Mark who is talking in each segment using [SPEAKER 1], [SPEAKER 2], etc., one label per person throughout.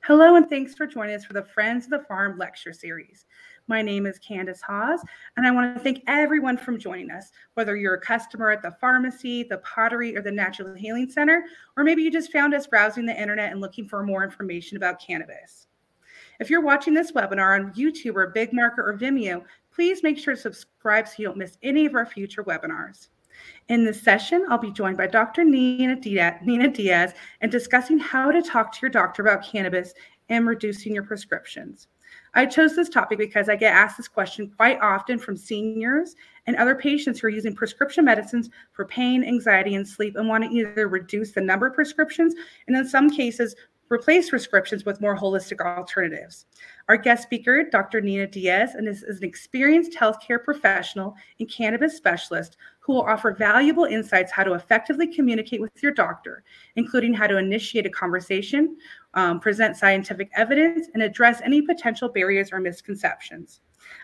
[SPEAKER 1] Hello, and thanks for joining us for the Friends of the Pharm lecture series. My name is Candace Hawes, and I want to thank everyone for joining us, whether you're a customer at the pharmacy, the pottery, or the Natural Healing Center, or maybe you just found us browsing the internet and looking for more information about cannabis. If you're watching this webinar on YouTube or Big Market or Vimeo, please make sure to subscribe so you don't miss any of our future webinars. In this session, I'll be joined by Dr. Nina Diez and discussing how to talk to your doctor about cannabis and reducing your prescriptions. I chose this topic because I get asked this question quite often from seniors and other patients who are using prescription medicines for pain, anxiety, and sleep and want to either reduce the number of prescriptions and in some cases, replace prescriptions with more holistic alternatives. Our guest speaker, Dr. Nina Diez, and is an experienced healthcare professional and cannabis specialist who will offer valuable insights how to effectively communicate with your doctor, including how to initiate a conversation, present scientific evidence, and address any potential barriers or misconceptions.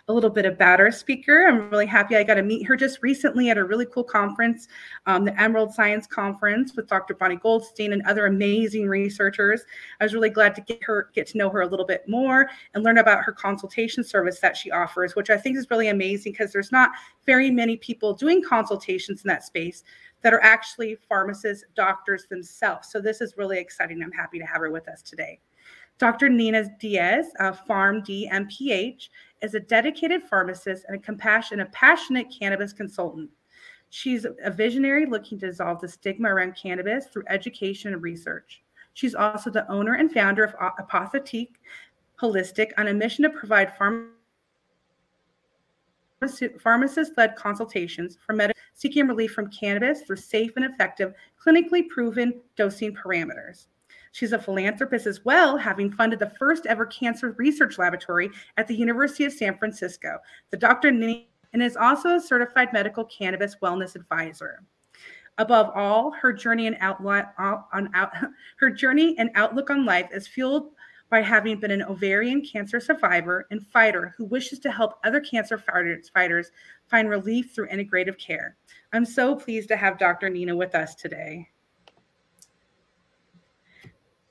[SPEAKER 1] A little bit about our speaker. I'm really happy I got to meet her just recently at a really cool conference, the Emerald Science Conference with Dr. Bonnie Goldstein and other amazing researchers. I was really glad to get to know her a little bit more and learn about her consultation service that she offers, which I think is really amazing because there's not very many people doing consultations in that space that are actually pharmacists, doctors themselves. So this is really exciting. I'm happy to have her with us today. Dr. Nina Diez, Pharm D, M.P.H, is a dedicated pharmacist and a passionate cannabis consultant. She's a visionary looking to dissolve the stigma around cannabis through education and research. She's also the owner and founder of Pharmaceuticals Holistic on a mission to provide pharmacist-led consultations for medics seeking relief from cannabis through safe and effective, clinically proven dosing parameters. She's a philanthropist as well, having funded the first ever cancer research laboratory at the University of San Francisco. The Dr. Nina and is also a certified medical cannabis wellness advisor. Above all, her journey and outlook on life is fueled by having been an ovarian cancer survivor and fighter who wishes to help other cancer fighters find relief through integrative care. I'm so pleased to have Dr. Nina with us today.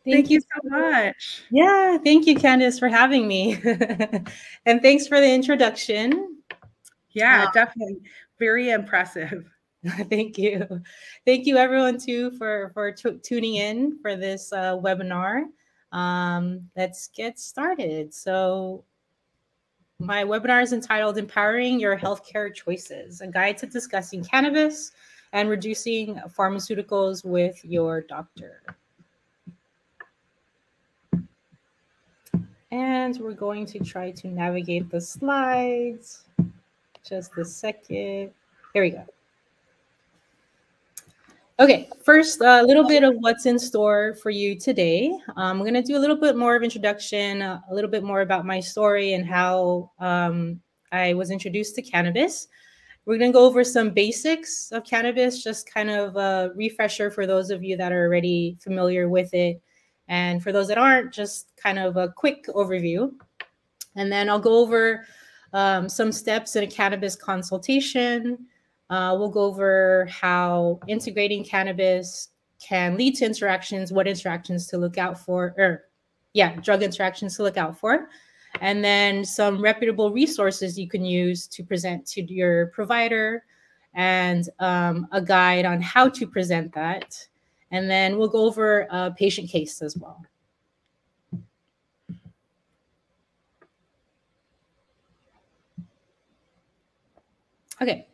[SPEAKER 1] Thank you so much.
[SPEAKER 2] Yeah, thank you, Candace, for having me. And thanks for the introduction.
[SPEAKER 1] Yeah, definitely. Very impressive.
[SPEAKER 2] Thank you. Thank you, everyone, too, for tuning in for this webinar. Let's get started. So my webinar is entitled Empowering Your Healthcare Choices, a guide to discussing cannabis and reducing pharmaceuticals with your doctor. And we're going to try to navigate the slides. Just a second. There we go. Okay, first, a little bit of what's in store for you today. I'm going to do a little bit more of introduction, a little bit more about my story and how I was introduced to cannabis. We're going to go over some basics of cannabis, just kind of a refresher for those of you that are already familiar with it. And for those that aren't, just kind of a quick overview. And then I'll go over some steps in a cannabis consultation. We'll go over how integrating cannabis can lead to interactions, what interactions to look out for, drug interactions to look out for. And then some reputable resources you can use to present to your provider and a guide on how to present that. And then we'll go over a patient case as well. Okay.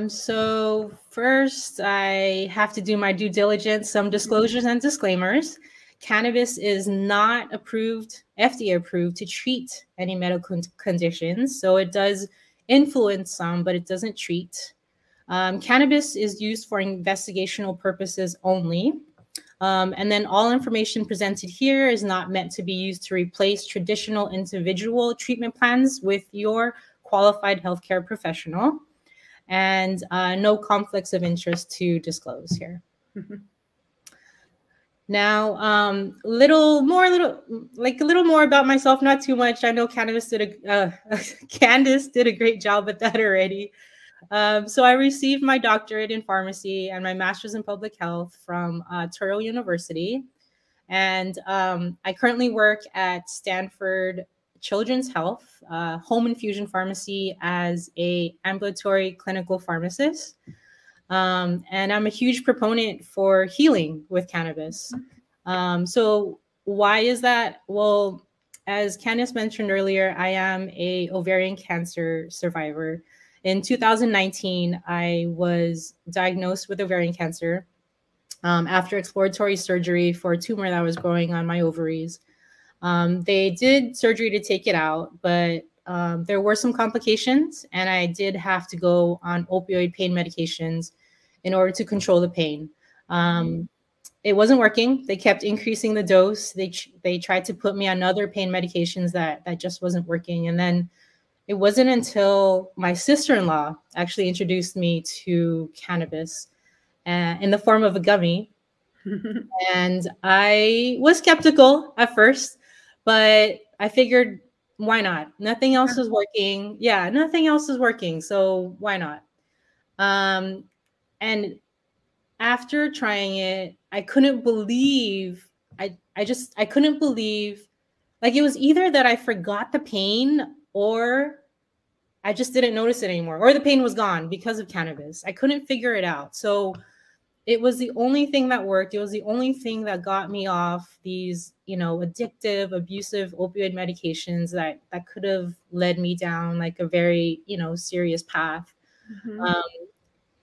[SPEAKER 2] So first, I have to do my due diligence, some disclosures and disclaimers. Cannabis is not approved, FDA approved, to treat any medical conditions. So it does influence some, but it doesn't treat. Cannabis is used for investigational purposes only. And then all information presented here is not meant to be used to replace traditional individual treatment plans with your qualified healthcare professional. And no conflicts of interest to disclose here. Now, a little more about myself, not too much. I know Candace did a great job at that already. So I received my doctorate in pharmacy and my master's in public health from Touro University. And I currently work at Stanford Children's Health Home Infusion Pharmacy as a ambulatory clinical pharmacist. And I'm a huge proponent for healing with cannabis. So why is that? Well, as Candice mentioned earlier, I am a ovarian cancer survivor. In 2019, I was diagnosed with ovarian cancer after exploratory surgery for a tumor that was growing on my ovaries. They did surgery to take it out, but there were some complications, and I did have to go on opioid pain medications in order to control the pain. It wasn't working. They kept increasing the dose. They tried to put me on other pain medications that just wasn't working. And then it wasn't until my sister-in-law actually introduced me to cannabis in the form of a gummy. And I was skeptical at first, but I figured, why not? Nothing else is working. Yeah, nothing else is working. So why not? And after trying it, I couldn't believe, I couldn't believe, like, it was either that I forgot the pain or I just didn't notice it anymore, or the pain was gone because of cannabis. I couldn't figure it out. So it was the only thing that worked. It was the only thing that got me off these, addictive, abusive opioid medications that could have led me down like a very, serious path.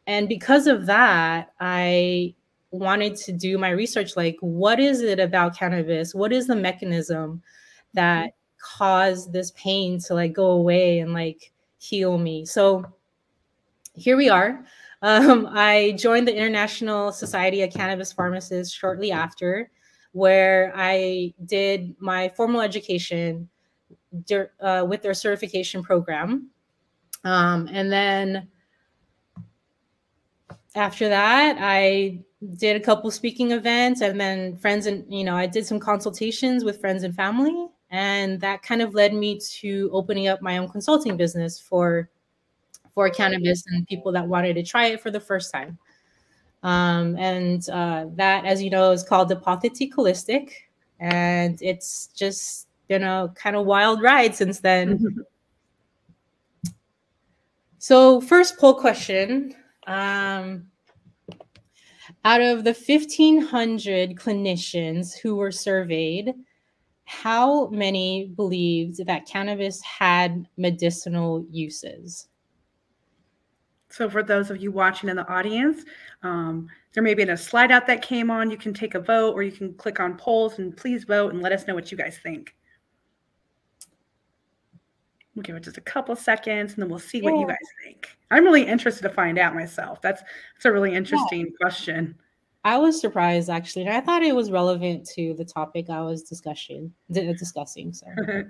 [SPEAKER 2] And because of that, I wanted to do my research. Like, what is it about cannabis? What is the mechanism that caused this pain to like go away and like heal me? So here we are. I joined the International Society of Cannabis Pharmacists shortly after, where I did my formal education with their certification program. And then after that, I did a couple speaking events, and then friends and, I did some consultations with friends and family. And that kind of led me to opening up my own consulting business for cannabis and people that wanted to try it for the first time. That, as you know, is called Diez Holistic. And it's just been a kind of wild ride since then. So first poll question, out of the 1,500 clinicians who were surveyed, how many believed that cannabis had medicinal uses?
[SPEAKER 1] So for those of you watching in the audience, there may be a slide out that came on. You can take a vote, or you can click on polls, and please vote and let us know what you guys think. We'll give it just a couple seconds, and then we'll see what you guys think. I'm really interested to find out myself. That's a really interesting question.
[SPEAKER 2] I was surprised, actually, and I thought it was relevant to the topic I was discussing. Sorry.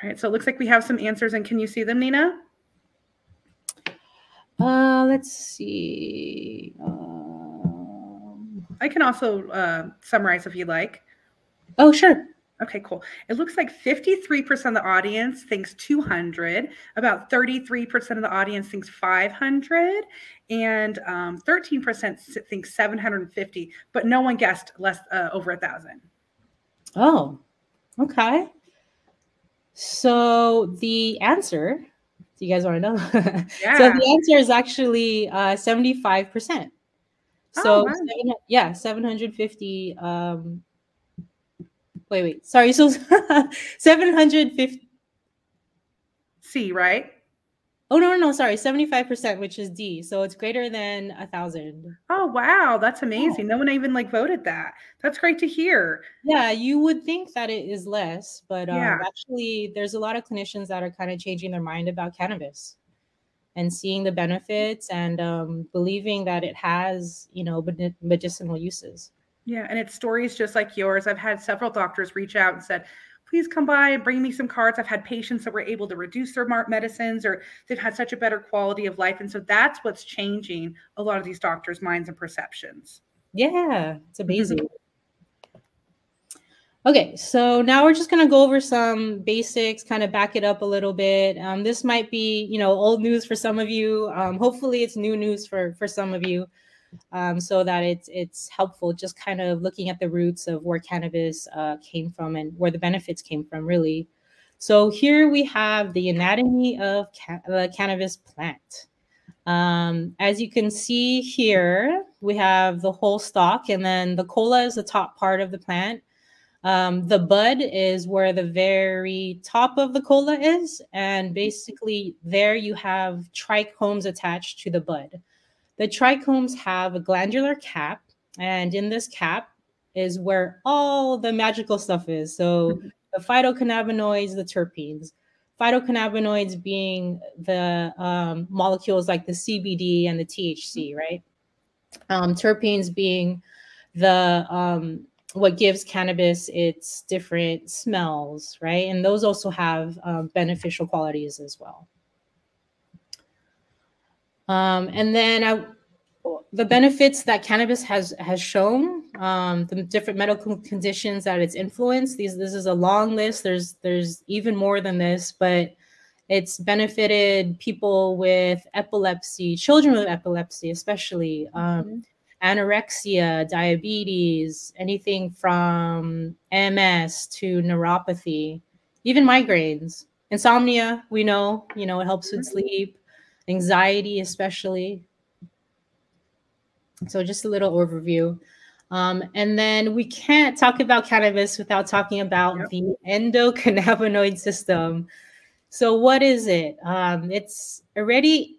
[SPEAKER 1] All right, so it looks like we have some answers, and can you see them, Nina?
[SPEAKER 2] Let's see.
[SPEAKER 1] I can also summarize if you like.
[SPEAKER 2] Oh, sure.
[SPEAKER 1] Okay, cool. It looks like 53% of the audience thinks 200, about 33% of the audience thinks 500, and 13% thinks 750, but no one guessed over 1,000.
[SPEAKER 2] Oh, okay. So the answer, do you guys want to know?
[SPEAKER 1] Yeah.
[SPEAKER 2] So the answer is actually 75%. So,
[SPEAKER 1] wow.
[SPEAKER 2] 750. Wait. Sorry. So 750.
[SPEAKER 1] C, right?
[SPEAKER 2] Oh, no. Sorry. 75%, which is D. So it's greater than 1,000.
[SPEAKER 1] Oh, wow. That's amazing. No one even voted that. That's great to hear.
[SPEAKER 2] Yeah. You would think that it is less, but actually there's a lot of clinicians that are kind of changing their mind about cannabis and seeing the benefits and believing that it has, medicinal uses.
[SPEAKER 1] Yeah. And it's stories just like yours. I've had several doctors reach out and said, please come by and bring me some cards. I've had patients that were able to reduce their medicines, or they've had such a better quality of life. And so that's what's changing a lot of these doctors' minds and perceptions.
[SPEAKER 2] Yeah, it's amazing. Okay, so now we're just going to go over some basics, kind of back it up a little bit. This might be, old news for some of you. Hopefully it's new news for some of you. so that it's helpful just kind of looking at the roots of where cannabis came from and where the benefits came from, really. So here we have the anatomy of the cannabis plant. As you can see here, we have the whole stalk, and then the cola is the top part of the plant. The bud is where the very top of the cola is, and basically there you have trichomes attached to the bud. The trichomes have a glandular cap, and in this cap is where all the magical stuff is. So the phytocannabinoids, the terpenes. Phytocannabinoids being the molecules like the CBD and the THC, right? Terpenes being the what gives cannabis its different smells, right? And those also have beneficial qualities as well. And then the benefits that cannabis has shown, the different medical conditions that it's influenced. This is a long list. There's even more than this, but it's benefited people with epilepsy, children with epilepsy, especially anorexia, diabetes, anything from MS to neuropathy, even migraines, insomnia. We know, it helps with sleep, anxiety, especially. So just a little overview. And then we can't talk about cannabis without talking about the endocannabinoid system. So what is it? It's already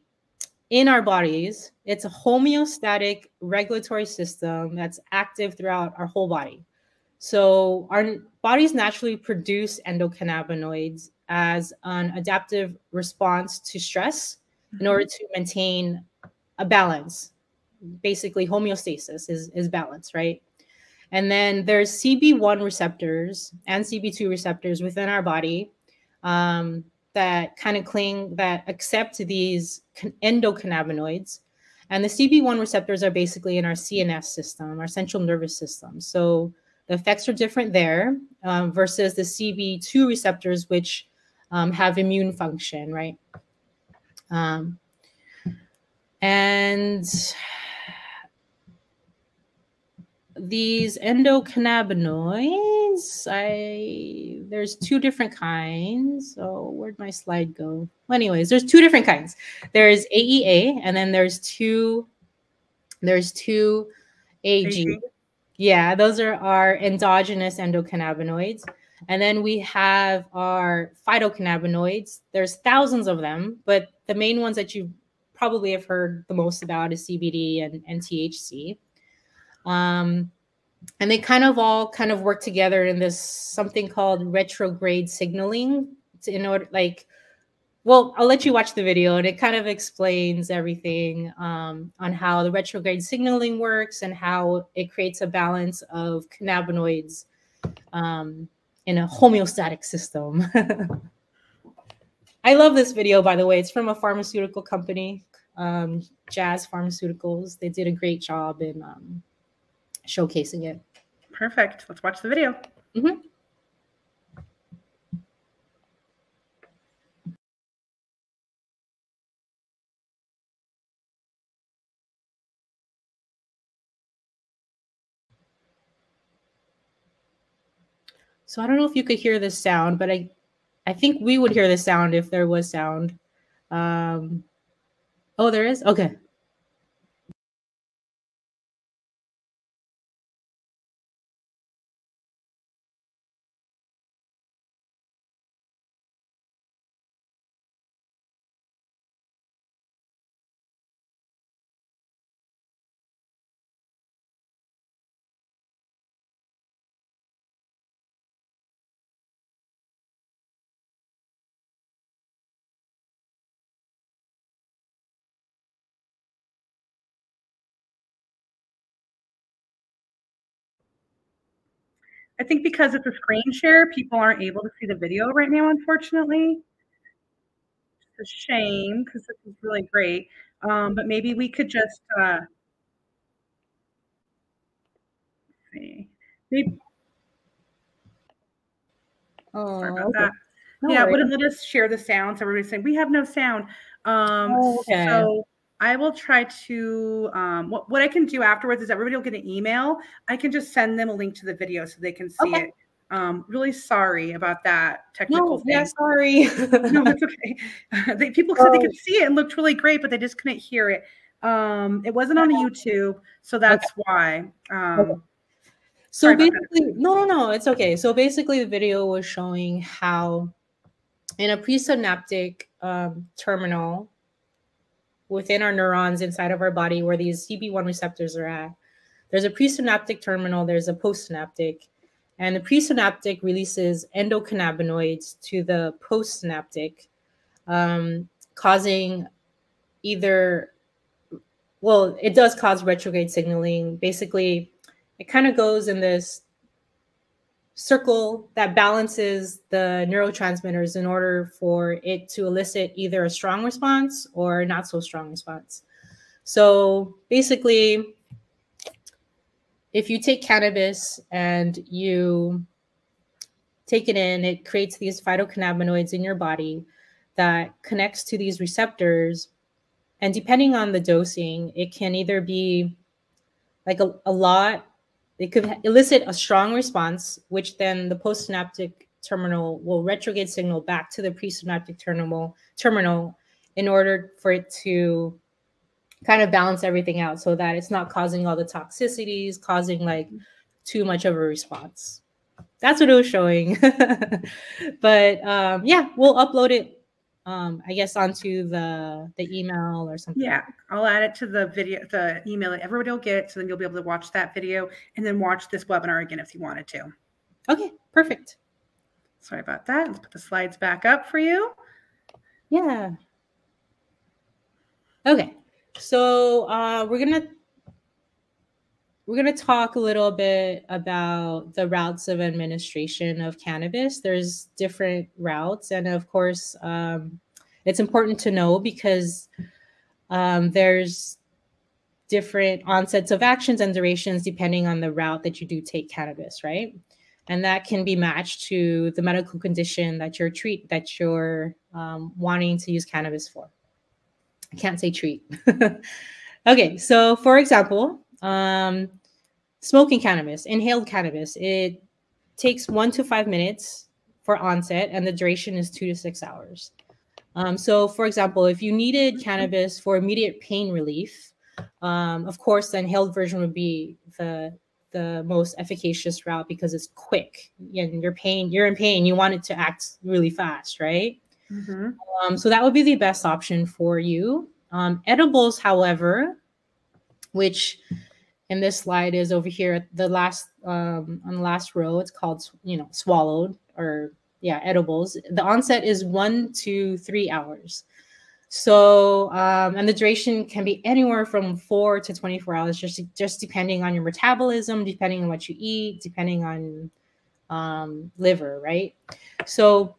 [SPEAKER 2] in our bodies. It's a homeostatic regulatory system that's active throughout our whole body. So our bodies naturally produce endocannabinoids as an adaptive response to stress in order to maintain a balance. Basically, homeostasis is balance, right? And then there's CB1 receptors and CB2 receptors within our body that kind of that accept these endocannabinoids. And the CB1 receptors are basically in our CNS system, our central nervous system. So the effects are different there versus the CB2 receptors, which have immune function, right? And these endocannabinoids, there's two different kinds. So where'd my slide go? Well, anyways, there's two different kinds. There's AEA, and then there's two AG. Yeah, those are our endogenous endocannabinoids. And then we have our phytocannabinoids. There's thousands of them, but the main ones that you probably have heard the most about is CBD and THC. And they all work together in this something called retrograde signaling in order, well, I'll let you watch the video, and it kind of explains everything on how the retrograde signaling works and how it creates a balance of cannabinoids in a homeostatic system. I love this video, by the way. It's from a pharmaceutical company, Diez Pharmaceuticals. They did a great job in showcasing it.
[SPEAKER 1] Perfect. Let's watch the video.
[SPEAKER 2] Mm-hmm. So I don't know if you could hear this sound, but I think we would hear the sound if there was sound. Oh, there is? Okay.
[SPEAKER 1] I think because it's a screen share, people aren't able to see the video right now, unfortunately. It's a shame because this is really great. But maybe we could just see. Maybe, sorry about that. No, yeah, it wouldn't let us share the sounds. Everybody's saying we have no sound.
[SPEAKER 2] Okay.
[SPEAKER 1] So I will try to, what I can do afterwards is everybody will get an email. I can just send them a link to the video so they can see
[SPEAKER 2] Okay.
[SPEAKER 1] it. Really sorry about that technical
[SPEAKER 2] No, yeah,
[SPEAKER 1] thing.
[SPEAKER 2] sorry.
[SPEAKER 1] No, that's okay. People said they
[SPEAKER 2] Oh,
[SPEAKER 1] could see it and looked really great, but they just couldn't hear it. It wasn't on YouTube, so
[SPEAKER 2] okay.
[SPEAKER 1] that's why.
[SPEAKER 2] Okay. So
[SPEAKER 1] Sorry about that.
[SPEAKER 2] basically, no, it's okay. So basically, the video was showing how in a presynaptic terminal within our neurons inside of our body, where these CB1 receptors are at, there's a presynaptic terminal, there's a postsynaptic, and the presynaptic releases endocannabinoids to the postsynaptic, causing either, well, it does cause retrograde signaling. Basically, it kind of goes in this circle that balances the neurotransmitters in order for it to elicit either a strong response or not so strong response. So basically, if you take cannabis and you take it in, it creates these phytocannabinoids in your body that connects to these receptors. And depending on the dosing, it can either be like a lot, it could elicit a strong response, which then the postsynaptic terminal will retrograde signal back to the presynaptic terminal in order for it to kind of balance everything out so that it's not causing all the toxicities, causing like too much of a response. That's what it was showing. But yeah, we'll upload it, I guess, onto the email or something.
[SPEAKER 1] Yeah, I'll add it to the video, the email that everybody will get. So then you'll be able to watch that video and then watch this webinar again if you wanted to.
[SPEAKER 2] Okay, perfect.
[SPEAKER 1] Sorry about that. Let's put the slides back up for you.
[SPEAKER 2] Yeah. Okay, so we're gonna talk a little bit about the routes of administration of cannabis. There's different routes, and of course, it's important to know because there's different onsets of actions and durations depending on the route that you do take cannabis, right? And that can be matched to the medical condition that you're wanting to use cannabis for. I can't say treat. Okay, so for example, smoking cannabis, inhaled cannabis, it takes 1 to 5 minutes for onset, and the duration is 2 to 6 hours. So, for example, if you needed cannabis for immediate pain relief, of course, the inhaled version would be the most efficacious route because it's quick. And you're in pain, you want it to act really fast, right?
[SPEAKER 1] Mm-hmm.
[SPEAKER 2] So that would be the best option for you. Edibles, however, which in this slide is over here at the last on the last row, it's called swallowed, or yeah, edibles. The onset is 1 to 3 hours. So and the duration can be anywhere from 4 to 24 hours, just depending on your metabolism, depending on what you eat, depending on liver, right? So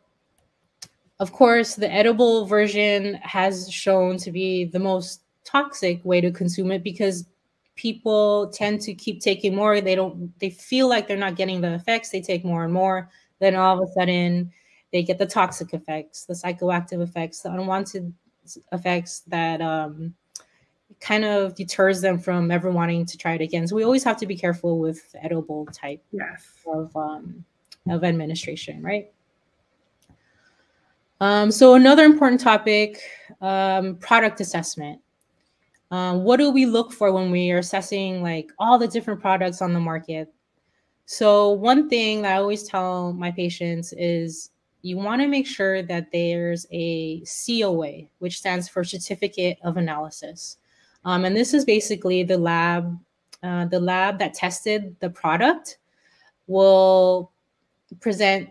[SPEAKER 2] of course, the edible version has shown to be the most toxic way to consume it because people tend to keep taking more. They feel like they're not getting the effects. They take more and more. Then all of a sudden they get the toxic effects, the psychoactive effects, the unwanted effects that kind of deters them from ever wanting to try it again. So we always have to be careful with edible type of administration, right? So another important topic, product assessment. What do we look for when we are assessing like all the different products on the market? So one thing that I always tell my patients is you want to make sure that there's a COA, which stands for Certificate of Analysis. And this is basically the lab that tested the product will present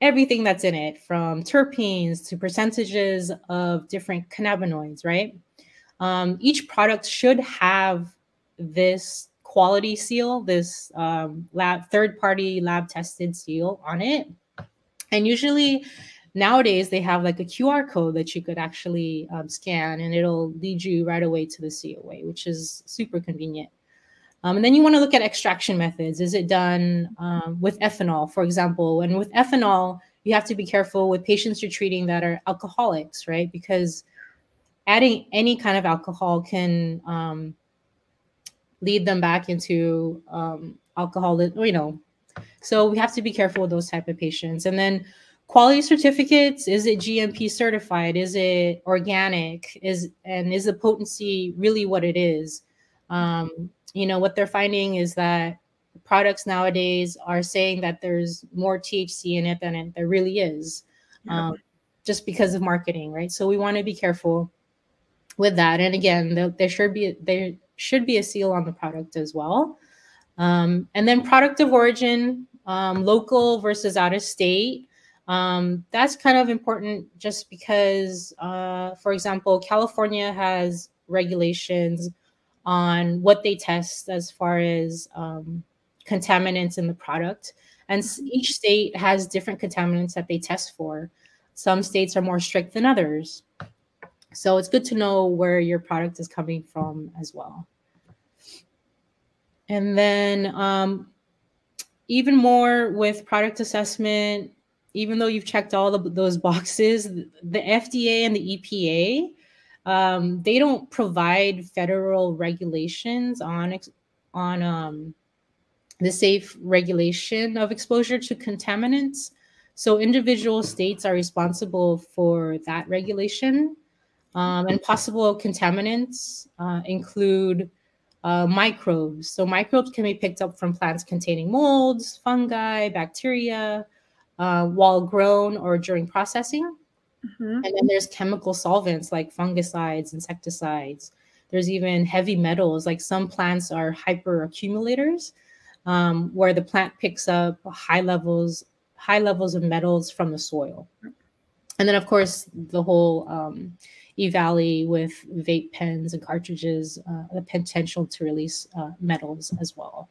[SPEAKER 2] everything that's in it, from terpenes to percentages of different cannabinoids, right? Each product should have this quality seal, this third-party lab tested seal on it. And usually nowadays they have like a QR code that you could actually scan, and it'll lead you right away to the COA, which is super convenient. And then you want to look at extraction methods. Is it done with ethanol, for example? And with ethanol, you have to be careful with patients you're treating that are alcoholics, right? Because adding any kind of alcohol can lead them back into alcohol, so we have to be careful with those type of patients. And then quality certificates, is it GMP certified? Is it organic? Is the potency really what it is? What they're finding is that products nowadays are saying that there's more THC in it than there really is, just because of marketing, right? So we want to be careful with that. And again, there should be a seal on the product as well. And then product of origin, local versus out of state. That's kind of important just because, for example, California has regulations on what they test as far as contaminants in the product. And each state has different contaminants that they test for. Some states are more strict than others. So it's good to know where your product is coming from as well. And then even more with product assessment, even though you've checked all those boxes, the FDA and the EPA, they don't provide federal regulations on the safe regulation of exposure to contaminants. So individual states are responsible for that regulation. And possible contaminants include microbes. So microbes can be picked up from plants containing molds, fungi, bacteria, while grown or during processing. And then there's chemical solvents like fungicides, insecticides. There's even heavy metals, like some plants are hyperaccumulators, where the plant picks up high levels of metals from the soil. And then, of course, the whole e-valley with vape pens and cartridges, the potential to release metals as well.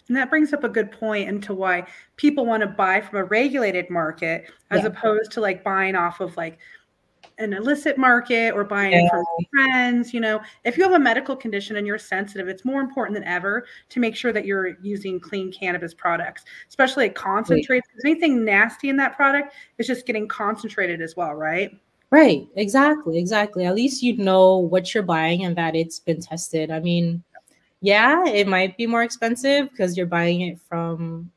[SPEAKER 1] And that brings up a good point into why people want to buy from a regulated market as opposed to like buying off of like an illicit market or buying it from friends. If you have a medical condition and you're sensitive, it's more important than ever to make sure that you're using clean cannabis products, especially concentrates. Because anything nasty in that product is just getting concentrated as well, right?
[SPEAKER 2] Right. Exactly. At least you know what you're buying and that it's been tested. I mean, yeah, it might be more expensive because you're buying it from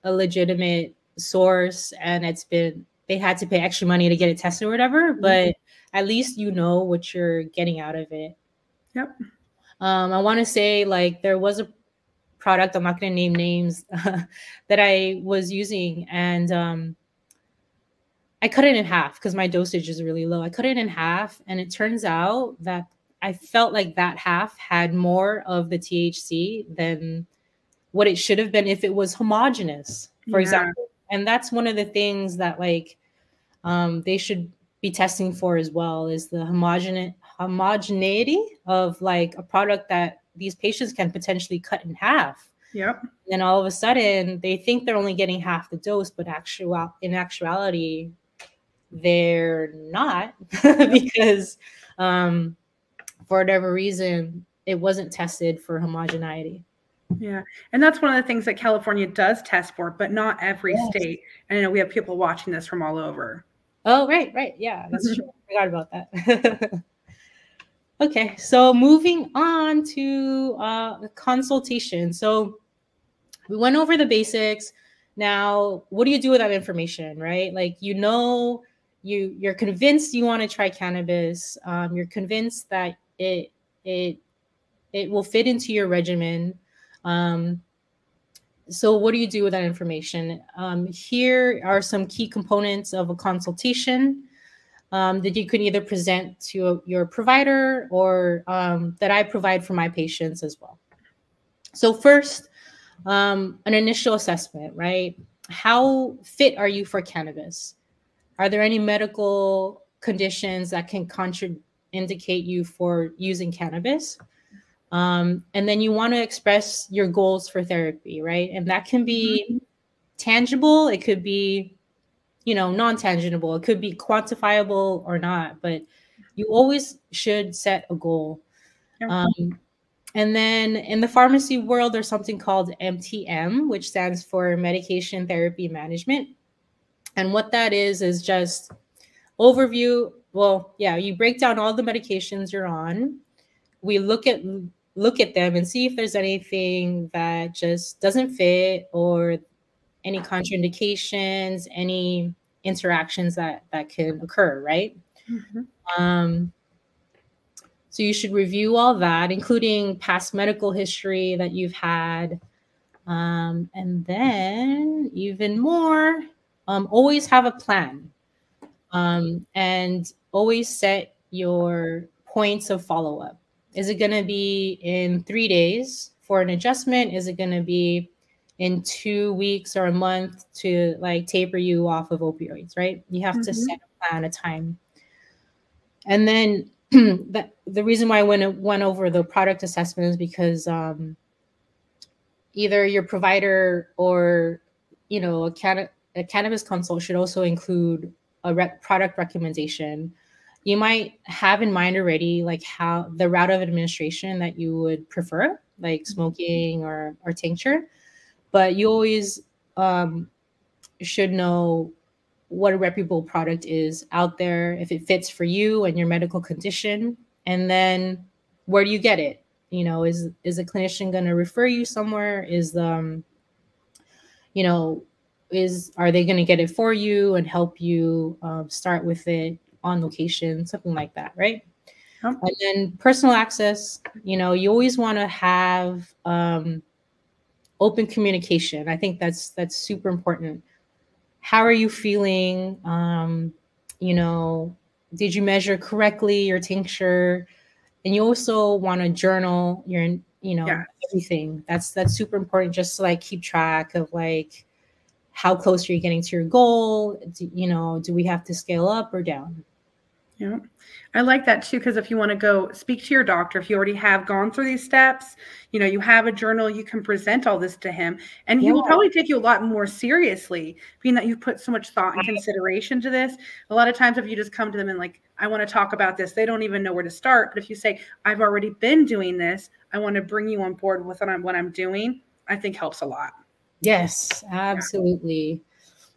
[SPEAKER 2] a legitimate source and they had to pay extra money to get it tested or whatever, but at least you know what you're getting out of it.
[SPEAKER 1] Yep.
[SPEAKER 2] I want to say like there was a product, I'm not going to name names, that I was using, and I cut it in half because my dosage is really low. I cut it in half, and it turns out that I felt like that half had more of the THC than what it should have been if it was homogenous, for example. And that's one of the things that like they should be testing for as well, is the homogeneity of like a product that these patients can potentially cut in half.
[SPEAKER 1] Yep.
[SPEAKER 2] And all of a sudden they think they're only getting half the dose, but in actuality, they're not because for whatever reason, it wasn't tested for homogeneity.
[SPEAKER 1] Yeah. And that's one of the things that California does test for, but not every state. And I know we have people watching this from all over.
[SPEAKER 2] Oh, right. Yeah, that's true. I forgot about that. Okay, so moving on to the consultation. So we went over the basics. Now, what do you do with that information, right? Like, you're convinced you want to try cannabis. You're convinced that it will fit into your regimen. So what do you do with that information? Here are some key components of a consultation that you can either present to your provider or that I provide for my patients as well. So first, an initial assessment, right? How fit are you for cannabis? Are there any medical conditions that can contraindicate you for using cannabis? And then you want to express your goals for therapy, right? And that can be tangible. It could be, non-tangible. It could be quantifiable or not, but you always should set a goal. Yeah. And then in the pharmacy world, there's something called MTM, which stands for Medication Therapy Management. And what that is just overview well, yeah, you break down all the medications you're on. We look at them and see if there's anything that just doesn't fit, or any contraindications, any interactions that can occur, right?
[SPEAKER 1] Mm-hmm.
[SPEAKER 2] Um, so you should review all that, including past medical history that you've had. And then even more, always have a plan, and always set your points of follow up. Is it going to be in 3 days for an adjustment? Is it going to be in 2 weeks or a month to like taper you off of opioids, right? You have to
[SPEAKER 1] Mm-hmm.
[SPEAKER 2] set a plan, a time. And then the reason why I went over the product assessment is because either your provider or a cannabis consult should also include a product recommendation. You might have in mind already like how the route of administration that you would prefer, like smoking or tincture, but you always should know what a reputable product is out there, if it fits for you and your medical condition, and then where do you get it? Is a clinician going to refer you somewhere? You know, are they going to get it for you and help you start with it on location, something like that, right?
[SPEAKER 1] Yep.
[SPEAKER 2] And then personal access, you always want to have open communication. I think that's super important. How are you feeling? Did you measure correctly your tincture? And you also want to journal your,
[SPEAKER 1] Yes.
[SPEAKER 2] everything. That's super important, just to like keep track of like how close are you getting to your goal? Do we have to scale up or down?
[SPEAKER 1] Yeah, I like that too, because if you want to go speak to your doctor, if you already have gone through these steps, you have a journal, you can present all this to him, and he
[SPEAKER 2] Yeah.
[SPEAKER 1] will probably take you a lot more seriously, being that you've put so much thought and consideration to this. A lot of times, if you just come to them and like, I want to talk about this, they don't even know where to start. But if you say, I've already been doing this, I want to bring you on board with what I'm doing, I think helps a lot.
[SPEAKER 2] Yes, absolutely.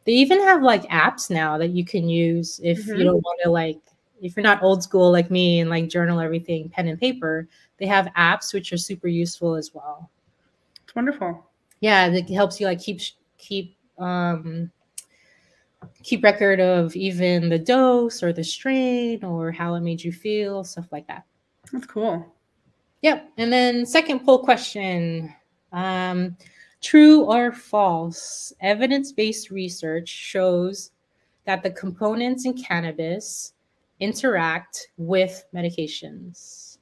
[SPEAKER 2] They even have like apps now that you can use if you don't want to like, if you're not old school like me and like journal everything pen and paper. They have apps which are super useful as well.
[SPEAKER 1] It's wonderful.
[SPEAKER 2] Yeah, it helps you like keep record of even the dose or the strain or how it made you feel, stuff like that.
[SPEAKER 1] That's cool.
[SPEAKER 2] Yep. And then second poll question. True or false? Evidence-based research shows that the components in cannabis interact with medications.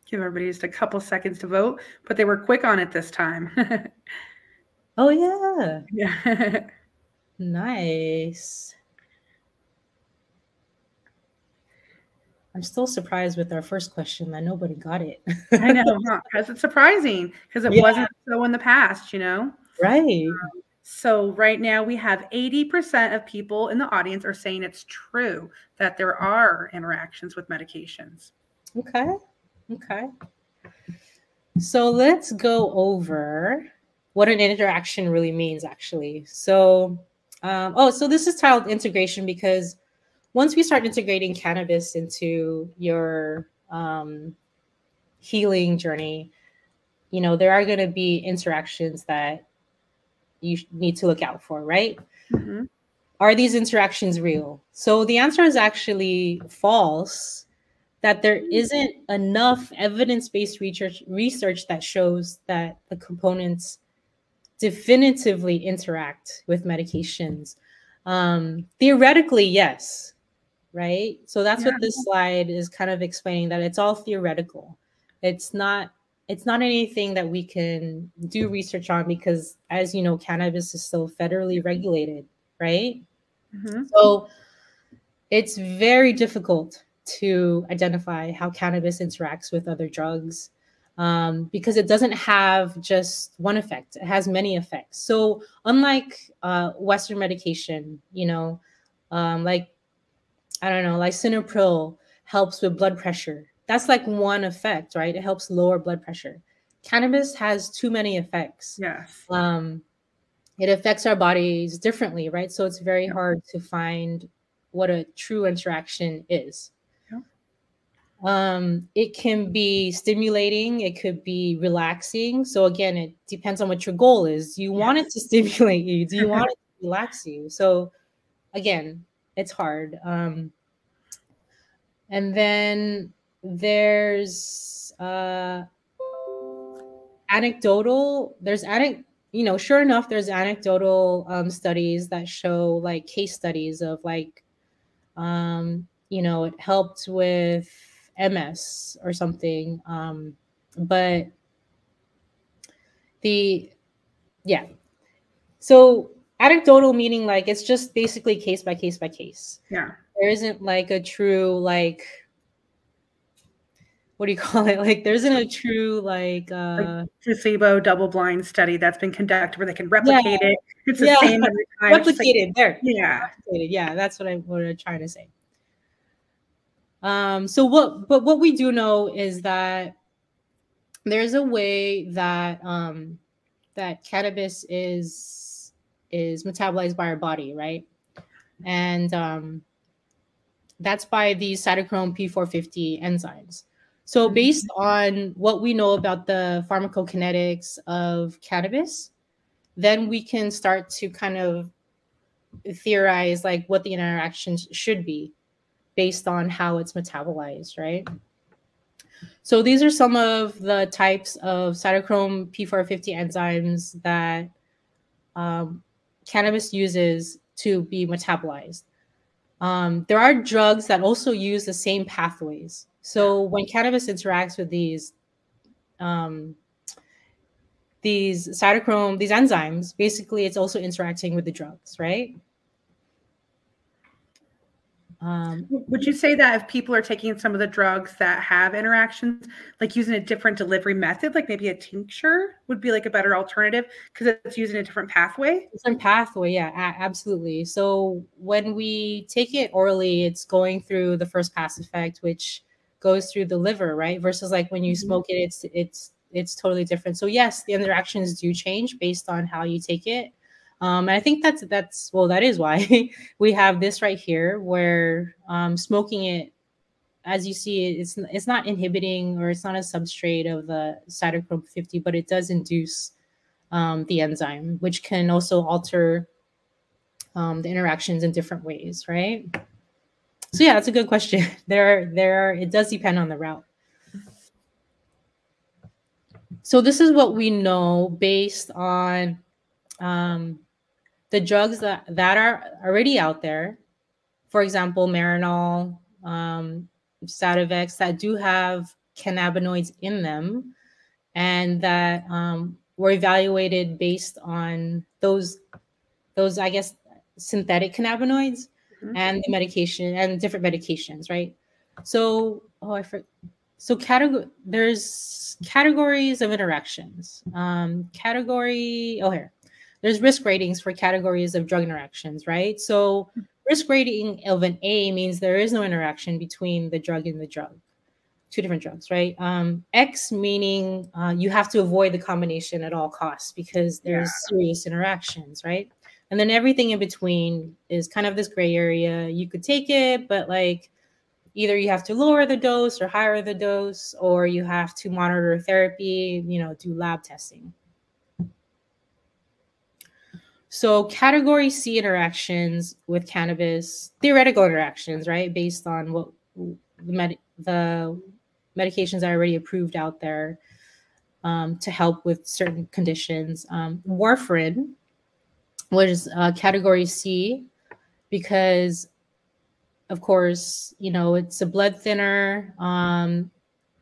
[SPEAKER 1] Give everybody just a couple seconds to vote, but they were quick on it this time.
[SPEAKER 2] Oh, yeah.
[SPEAKER 1] Yeah.
[SPEAKER 2] Nice. I'm still surprised with our first question that nobody got it.
[SPEAKER 1] I know, because it's surprising because it wasn't so in the past,
[SPEAKER 2] Right.
[SPEAKER 1] So right now we have 80% of people in the audience are saying it's true that there are interactions with medications.
[SPEAKER 2] Okay. So let's go over what an interaction really means, actually. So, so this is titled integration because once we start integrating cannabis into your healing journey, there are going to be interactions that you need to look out for, right?
[SPEAKER 1] Mm-hmm.
[SPEAKER 2] Are these interactions real? So the answer is actually false, that there isn't enough evidence-based research that shows that the components definitively interact with medications. Theoretically, yes, right? So that's what this slide is kind of explaining, that it's all theoretical. It's not anything that we can do research on because, as you know, cannabis is still federally regulated, right?
[SPEAKER 1] Mm-hmm.
[SPEAKER 2] So it's very difficult to identify how cannabis interacts with other drugs because it doesn't have just one effect. It has many effects. So unlike Western medication, like, I don't know, like Cinepril helps with blood pressure. That's like one effect, right? It helps lower blood pressure. Cannabis has too many effects.
[SPEAKER 1] Yes.
[SPEAKER 2] It affects our bodies differently, right? So it's very hard to find what a true interaction is.
[SPEAKER 1] Yeah.
[SPEAKER 2] It can be stimulating, it could be relaxing. So again, it depends on what your goal is. Do you want it to stimulate you? Do you want it to relax you? So again, it's hard. And then there's anecdotal. Sure enough, there's anecdotal studies that show, like, case studies of, like, it helped with MS or something. But yeah. So anecdotal meaning, like, it's just basically case by case by case.
[SPEAKER 1] Yeah.
[SPEAKER 2] There isn't like a true, like, what do you call it? Like, there isn't a true, like
[SPEAKER 1] placebo double-blind study that's been conducted where they can replicate it. It's the same every time.
[SPEAKER 2] Replicated there.
[SPEAKER 1] Yeah.
[SPEAKER 2] Replicated. Yeah, that's what I'm trying to say. What we do know is that there's a way that that cannabis is metabolized by our body, right? And that's by these cytochrome P450 enzymes. So based on what we know about the pharmacokinetics of cannabis, then we can start to kind of theorize, like, what the interactions should be based on how it's metabolized, right? So these are some of the types of cytochrome P450 enzymes that cannabis uses to be metabolized. There are drugs that also use the same pathways. So when cannabis interacts with these enzymes, basically it's also interacting with the drugs, right?
[SPEAKER 1] Would you say that if people are taking some of the drugs that have interactions, like using a different delivery method, like maybe a tincture would be like a better alternative because it's using a different pathway?
[SPEAKER 2] Different pathway, yeah, absolutely. So when we take it orally, it's going through the first pass effect, which goes through the liver, right? Versus, like, when you smoke it, it's totally different. So yes, the interactions do change based on how you take it. And I think that is why we have this right here, where smoking it, as you see, it's not inhibiting, or it's not a substrate of the cytochrome 50, but it does induce the enzyme, which can also alter the interactions in different ways, right? So yeah, that's a good question. It does depend on the route. So this is what we know based on the drugs that are already out there. For example, Marinol, Sativex, that do have cannabinoids in them, and that were evaluated based on those, I guess, synthetic cannabinoids and the medication and different medications, right? So, there's categories of interactions. There's risk ratings for categories of drug interactions, right? So risk rating of an A means there is no interaction between the drug and the drug, two different drugs, right? X meaning you have to avoid the combination at all costs because there's serious interactions, right? And then everything in between is kind of this gray area. You could take it, but, like, either you have to lower the dose or higher the dose, or you have to monitor therapy, do lab testing. So category C interactions with cannabis, theoretical interactions, right? Based on what the medications are already approved out there to help with certain conditions. Warfarin was category C because, of course, it's a blood thinner.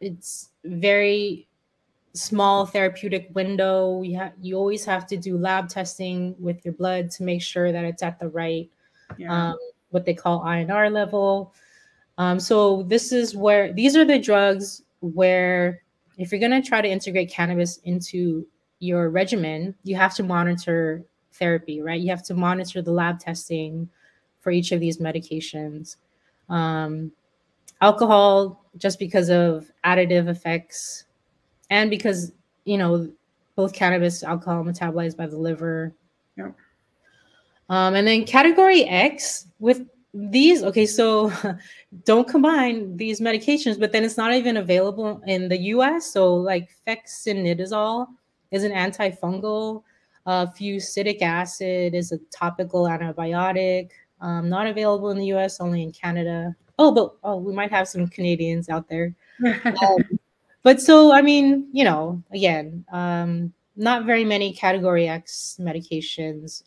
[SPEAKER 2] It's very small therapeutic window. You always have to do lab testing with your blood to make sure that it's at the right, what they call INR level. So these are the drugs where, if you're going to try to integrate cannabis into your regimen, you have to monitor therapy, right? You have to monitor the lab testing for each of these medications. Alcohol, just because of additive effects, and because, both cannabis, alcohol metabolized by the liver.
[SPEAKER 1] Yeah.
[SPEAKER 2] And then category X with Okay, so don't combine these medications, but then it's not even available in the US. So like fexinidazole is an antifungal. Fusidic acid is a topical antibiotic. Not available in the US, only in Canada. Oh, we might have some Canadians out there. But so, I mean, again, not very many Category X medications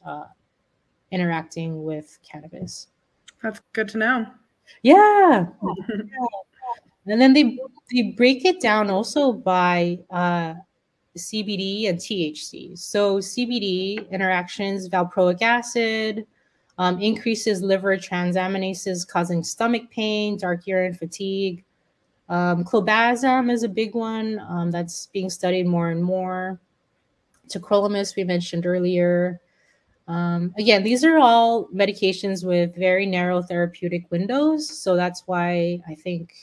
[SPEAKER 2] interacting with cannabis.
[SPEAKER 1] That's good to know.
[SPEAKER 2] Yeah. And then they break it down also by CBD and THC. So CBD interactions, valproic acid, increases liver transaminases causing stomach pain, dark urine, fatigue. Clobazam is a big one that's being studied more and more. Tacrolimus we mentioned earlier. Again, these are all medications with very narrow therapeutic windows, so that's why I think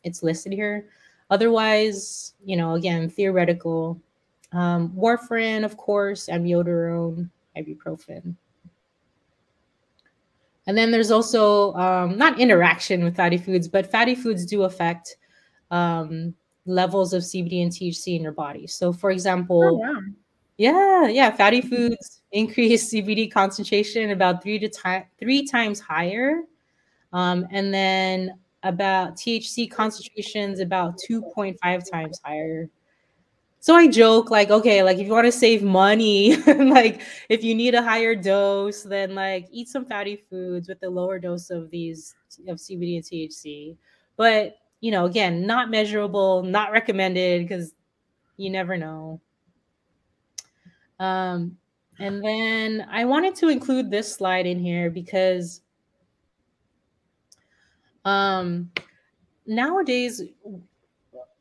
[SPEAKER 2] it's listed here. Otherwise, again, theoretical. Warfarin, of course, amiodarone, ibuprofen. And then there's also not interaction with fatty foods, but fatty foods do affect levels of CBD and THC in your body. So, for example,
[SPEAKER 1] wow.
[SPEAKER 2] Yeah, fatty foods increase CBD concentration about three times higher, and then about THC concentrations about 2.5 times higher. So I joke like, okay, like if you want to save money, like if you need a higher dose, then like eat some fatty foods with a lower dose of CBD and THC. But again, not measurable, not recommended because you never know. And then I wanted to include this slide in here because nowadays,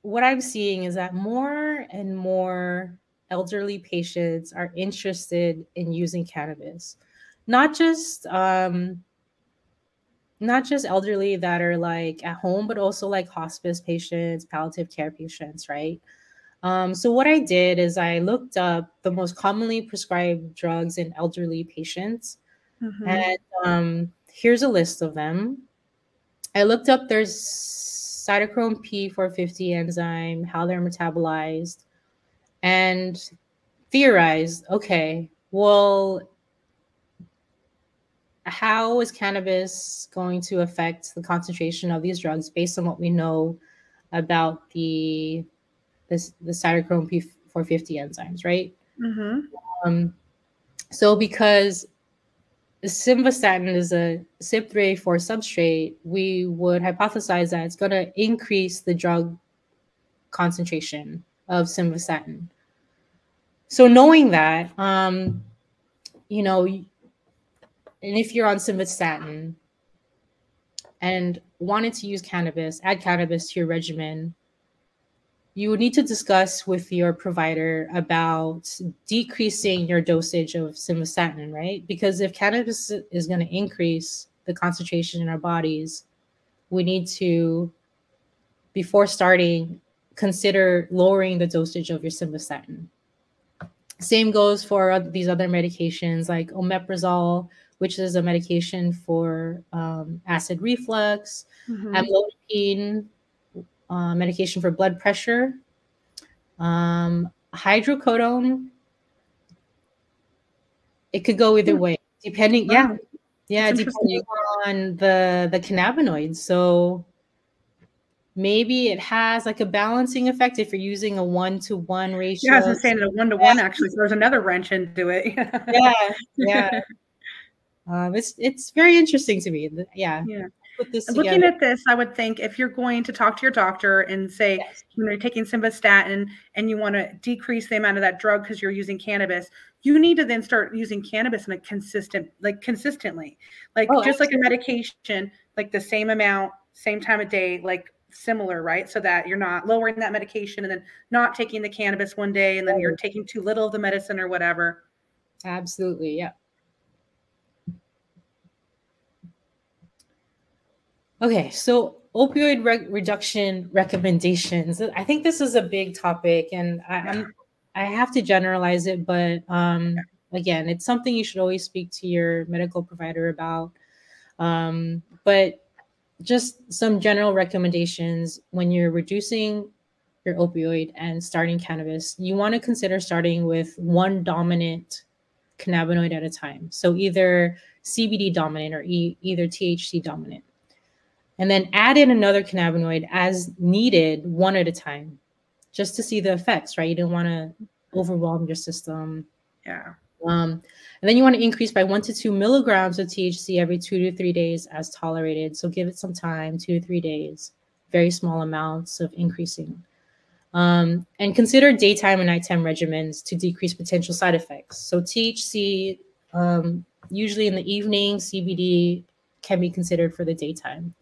[SPEAKER 2] what I'm seeing is that more and more elderly patients are interested in using cannabis, not just elderly that are like at home, but also like hospice patients, palliative care patients, right? So what I did is I looked up the most commonly prescribed drugs in elderly patients, and here's a list of them. I looked up their cytochrome P450 enzyme, how they're metabolized, and theorized, okay, well, how is cannabis going to affect the concentration of these drugs based on what we know about the cytochrome P450 enzymes, right? So because simvastatin is a CYP3A4 substrate, we would hypothesize that it's going to increase the drug concentration of simvastatin. So knowing that, and if you're on simvastatin and wanted to use cannabis, add cannabis to your regimen, you would need to discuss with your provider about decreasing your dosage of simvastatin, right? Because if cannabis is going to increase the concentration in our bodies, we need to, before starting, consider lowering the dosage of your simvastatin. Same goes for these other medications like omeprazole, which is a medication for acid reflux, amlodipine, medication for blood pressure, hydrocodone. It could go either way, depending.
[SPEAKER 1] Wow.
[SPEAKER 2] Depending on the cannabinoids. So maybe it has like a balancing effect if you're using a 1-to-1 ratio.
[SPEAKER 1] Yeah, I was saying a 1-to-1 actually. So there's another wrench into it.
[SPEAKER 2] Yeah. It's very interesting to me. Yeah. Put this together.
[SPEAKER 1] Looking at this, I would think if you're going to talk to your doctor and say, you're taking simvastatin and you want to decrease the amount of that drug because you're using cannabis, you need to then start using cannabis in a consistently, just like a medication, like the same amount, same time of day, like similar, right? So that you're not lowering that medication and then not taking the cannabis one day and then you're taking too little of the medicine or whatever.
[SPEAKER 2] Absolutely. Yeah. Okay, so opioid reduction recommendations. I think this is a big topic, and I have to generalize it, but again, it's something you should always speak to your medical provider about. But just some general recommendations when you're reducing your opioid and starting cannabis, you want to consider starting with one dominant cannabinoid at a time. So either CBD dominant or either THC dominant. And then add in another cannabinoid as needed, one at a time, just to see the effects, right? You don't want to overwhelm your system.
[SPEAKER 1] Yeah.
[SPEAKER 2] And then you want to increase by 1 to 2 milligrams of THC every 2 to 3 days as tolerated. So give it some time, 2 to 3 days, very small amounts of increasing. And consider daytime and nighttime regimens to decrease potential side effects. So THC, usually in the evening, CBD can be considered for the daytime.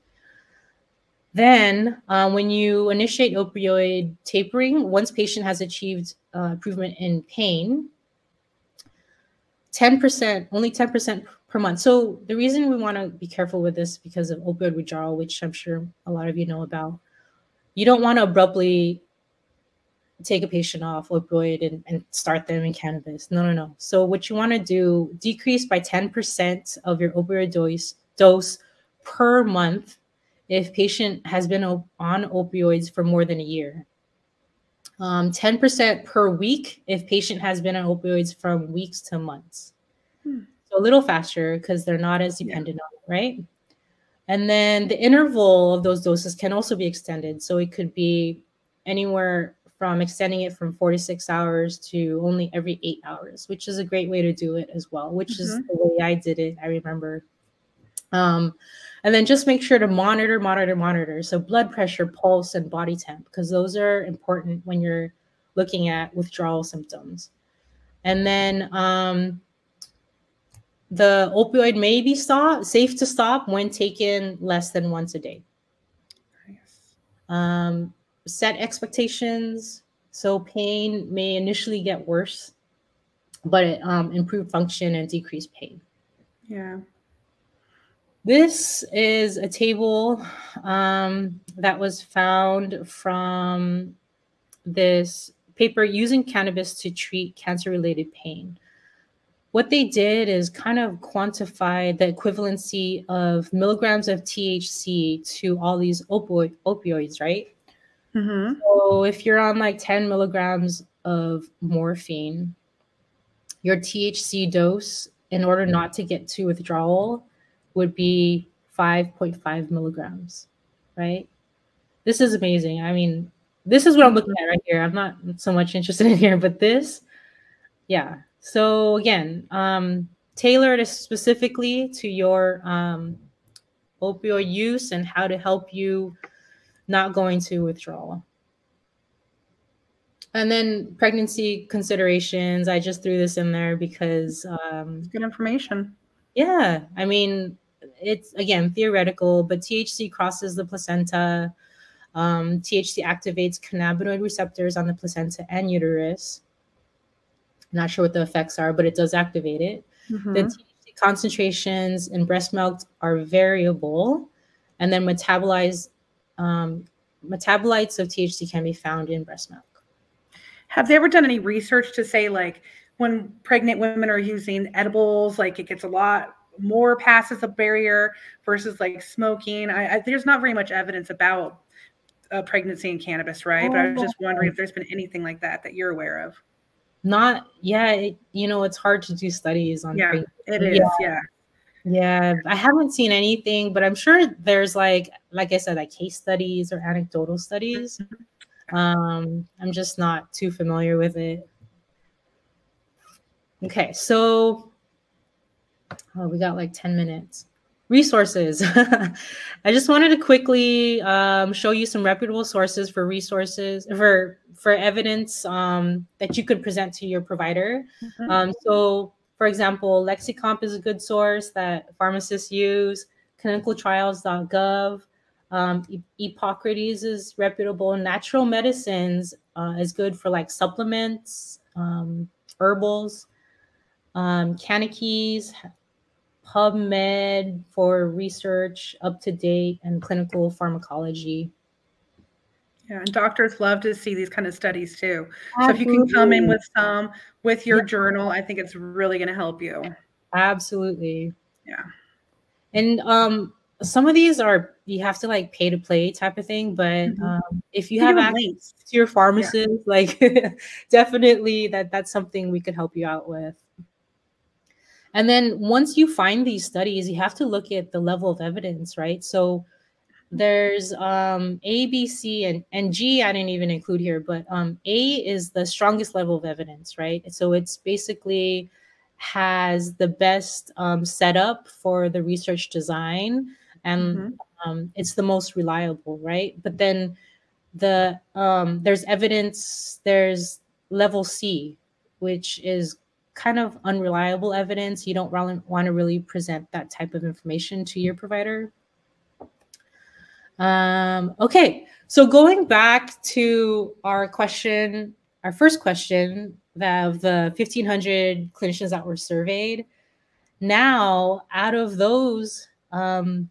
[SPEAKER 2] Then when you initiate opioid tapering, once patient has achieved improvement in pain, 10%, only 10% per month. So the reason we want to be careful with this because of opioid withdrawal, which I'm sure a lot of you know about, you don't want to abruptly take a patient off opioid and start them in cannabis. No. So what you want to do, decrease by 10% of your opioid dose per month if patient has been on opioids for more than a year. 10% per week if patient has been on opioids from weeks to months. So a little faster because they're not as dependent on it, right? And then the interval of those doses can also be extended. So it could be anywhere from extending it from 4 to 6 hours to only every 8 hours, which is a great way to do it as well, which is the way I did it, I remember. And then just make sure to monitor. So blood pressure, pulse, and body temp, because those are important when you're looking at withdrawal symptoms. And then the opioid may be safe to stop when taken less than once a day. Nice. Set expectations. So pain may initially get worse, but it improve function and decrease pain.
[SPEAKER 1] Yeah.
[SPEAKER 2] This is a table that was found from this paper using cannabis to treat cancer-related pain. What they did is kind of quantify the equivalency of milligrams of THC to all these opioids, right? Mm-hmm. So if you're on like 10 milligrams of morphine, your THC dose, in order not to get to withdrawal, would be 5.5 milligrams, right? This is amazing. I mean, this is what I'm looking at right here. I'm not so much interested in here, but this, yeah. So again, tailored specifically to your opioid use and how to help you not go into withdrawal. And then pregnancy considerations. I just threw this in there because
[SPEAKER 1] it's good information.
[SPEAKER 2] Yeah, I mean, it's again theoretical, but THC crosses the placenta. THC activates cannabinoid receptors on the placenta and uterus. Not sure what the effects are, but it does activate it. Mm-hmm. The THC concentrations in breast milk are variable, and then metabolites of THC can be found in breast milk.
[SPEAKER 1] Have they ever done any research to say, like, when pregnant women are using edibles, like it gets a lot more passes the barrier versus like smoking? There's not very much evidence about pregnancy and cannabis, right? But I was just wondering if there's been anything like that you're aware of.
[SPEAKER 2] Not, it's hard to do studies on pregnancy.
[SPEAKER 1] It is,
[SPEAKER 2] Yeah, I haven't seen anything, but I'm sure there's like I said, like case studies or anecdotal studies. I'm just not too familiar with it. Okay, so we got like 10 minutes. Resources. I just wanted to quickly show you some reputable sources for resources for evidence that you could present to your provider. Mm-hmm. So, for example, Lexicomp is a good source that pharmacists use. Clinicaltrials.gov. Hippocrates is reputable. Natural medicines is good for like supplements, herbals. Canakis, PubMed for research, up to date, and clinical pharmacology.
[SPEAKER 1] Yeah, and doctors love to see these kind of studies too. Absolutely. So if you can come in with your journal, I think it's really going to help you.
[SPEAKER 2] Absolutely.
[SPEAKER 1] Yeah.
[SPEAKER 2] And some of these are, you have to like pay to play type of thing, but if you have access to your pharmacist, like definitely that's something we could help you out with. And then once you find these studies, you have to look at the level of evidence, right? So there's A, B, C, and G I didn't even include here, but A is the strongest level of evidence, right? So it's basically has the best setup for the research design, and it's the most reliable, right? But then there's evidence, there's level C, which is kind of unreliable evidence. You don't really want to really present that type of information to your provider. Okay, so going back to our question, our first question of the 1,500 clinicians that were surveyed. Now, out of those, of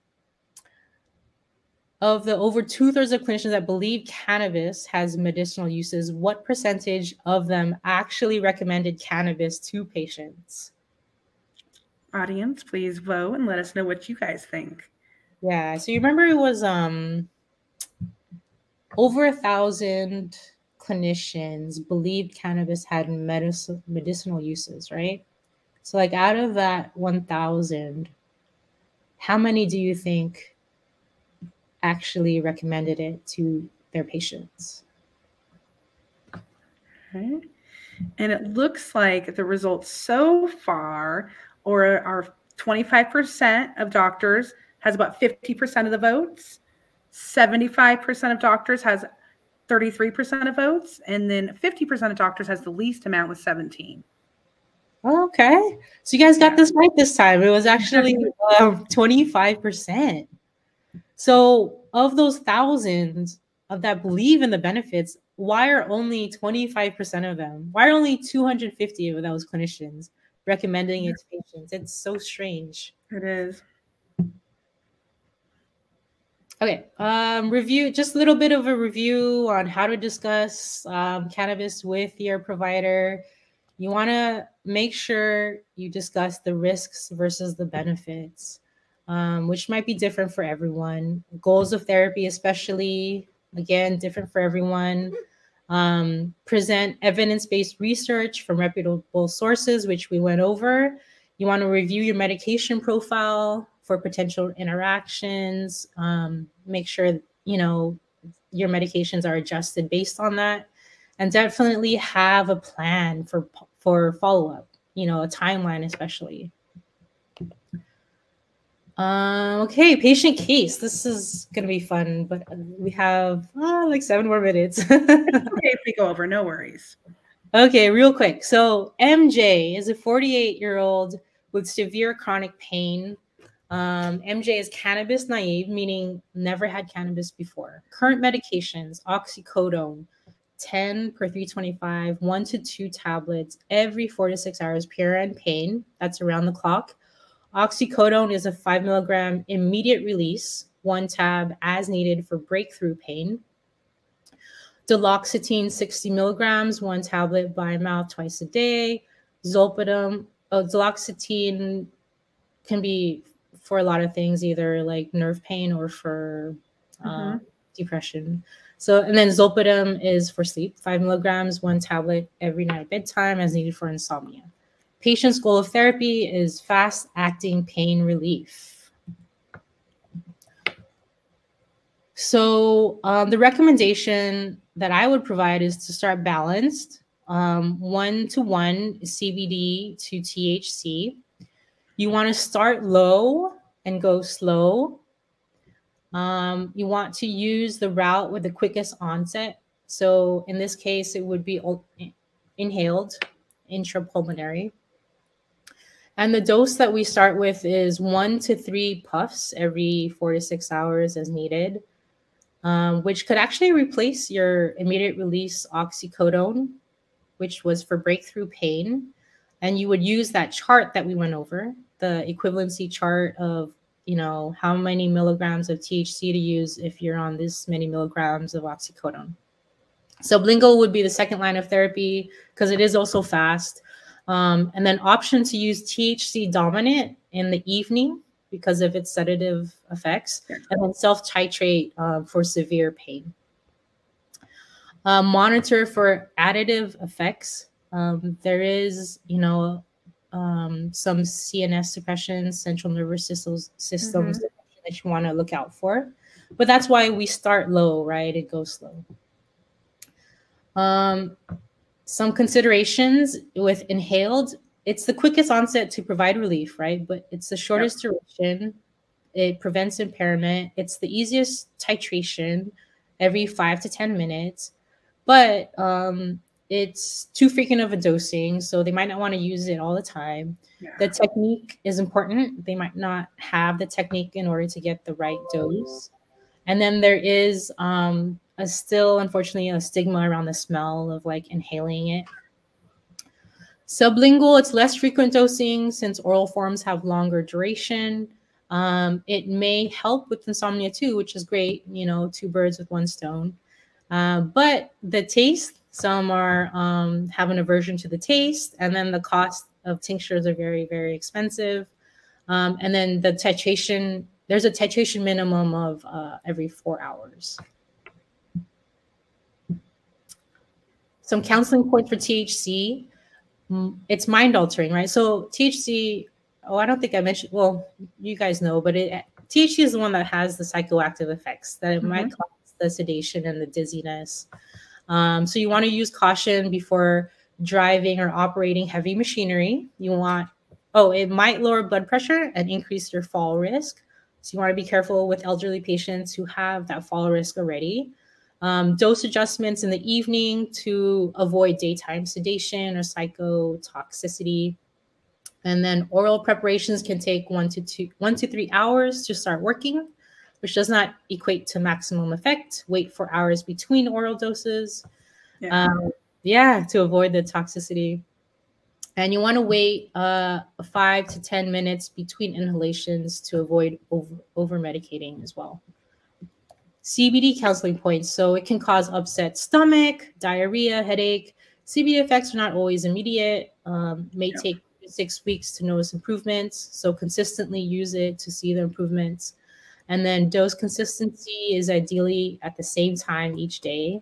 [SPEAKER 2] the over 2/3 of clinicians that believe cannabis has medicinal uses, what percentage of them actually recommended cannabis to patients?
[SPEAKER 1] Audience, please vote and let us know what you guys think.
[SPEAKER 2] Yeah, so you remember it was over 1,000 clinicians believed cannabis had medicinal uses, right? So like out of that 1,000, how many do you think actually recommended it to their patients?
[SPEAKER 1] Okay. And it looks like the results so far are 25% of doctors has about 50% of the votes. 75% of doctors has 33% of votes. And then 50% of doctors has the least amount with 17.
[SPEAKER 2] Okay. So you guys got this right this time. It was actually 25%. So of those thousands of that believe in the benefits, why are only 25% of them? Why are only 250 of those clinicians recommending it to patients? It's so strange.
[SPEAKER 1] It is.
[SPEAKER 2] Okay. Review, just a little bit of a review on how to discuss cannabis with your provider. You want to make sure you discuss the risks versus the benefits, which might be different for everyone. Goals of therapy, especially, again, different for everyone. Present evidence-based research from reputable sources, which we went over. You want to review your medication profile for potential interactions. Make sure, your medications are adjusted based on that. And definitely have a plan for follow-up, a timeline especially. Okay, patient case. This is going to be fun, but we have like 7 more minutes.
[SPEAKER 1] Okay, if we go over, no worries.
[SPEAKER 2] Okay, real quick. So MJ is a 48-year-old with severe chronic pain. MJ is cannabis naive, meaning never had cannabis before. Current medications, oxycodone, 10 per 325, 1 to 2 tablets every 4 to 6 hours, PRN pain. That's around the clock. Oxycodone is a 5 milligram immediate release, 1 tab as needed for breakthrough pain. Duloxetine, 60 milligrams, 1 tablet by mouth twice a day. Zolpidem, duloxetine can be for a lot of things, either like nerve pain or for depression. So, and then zolpidem is for sleep, 5 milligrams, 1 tablet every night at bedtime as needed for insomnia. Patient's goal of therapy is fast-acting pain relief. So the recommendation that I would provide is to start balanced, 1-to-1 CBD to THC. You want to start low and go slow. You want to use the route with the quickest onset. So in this case, it would be inhaled, intrapulmonary. And the dose that we start with is 1 to 3 puffs every 4 to 6 hours as needed, which could actually replace your immediate release oxycodone, which was for breakthrough pain. And you would use that chart that we went over, the equivalency chart of, how many milligrams of THC to use if you're on this many milligrams of oxycodone. Sublingual would be the second line of therapy because it is also fast. And then option to use THC dominant in the evening because of its sedative effects, and then self-titrate for severe pain. Monitor for additive effects. There is, some CNS suppression, central nervous systems that you want to look out for. But that's why we start low, right? It goes slow. Some considerations with inhaled, it's the quickest onset to provide relief, right? But it's the shortest duration. It prevents impairment. It's the easiest titration, every 5 to 10 minutes. But it's too frequent of a dosing, so they might not want to use it all the time. The technique is important. They might not have the technique in order to get the right dose. And then there is still, unfortunately, a stigma around the smell of like inhaling it. Sublingual, it's less frequent dosing since oral forms have longer duration. It may help with insomnia too, which is great, 2 birds with 1 stone. But the taste, some are have an aversion to the taste, and then the cost of tinctures are very, very expensive. And then the titration, there's a titration minimum of every 4 hours. Some counseling points for THC. It's mind altering, right? So THC, I don't think I mentioned, well, you guys know, but THC is the one that has the psychoactive effects that it might cause the sedation and the dizziness. So you want to use caution before driving or operating heavy machinery. It might lower blood pressure and increase your fall risk. So you want to be careful with elderly patients who have that fall risk already. Dose adjustments in the evening to avoid daytime sedation or psychotoxicity. And then oral preparations can take 1 to 3 hours to start working, which does not equate to maximum effect. Wait 4 hours between oral doses. To avoid the toxicity. And you want to wait 5 to 10 minutes between inhalations to avoid over medicating as well. CBD counseling points. So it can cause upset stomach, diarrhea, headache. CBD effects are not always immediate. May take 6 weeks to notice improvements. So consistently use it to see the improvements. And then dose consistency is ideally at the same time each day.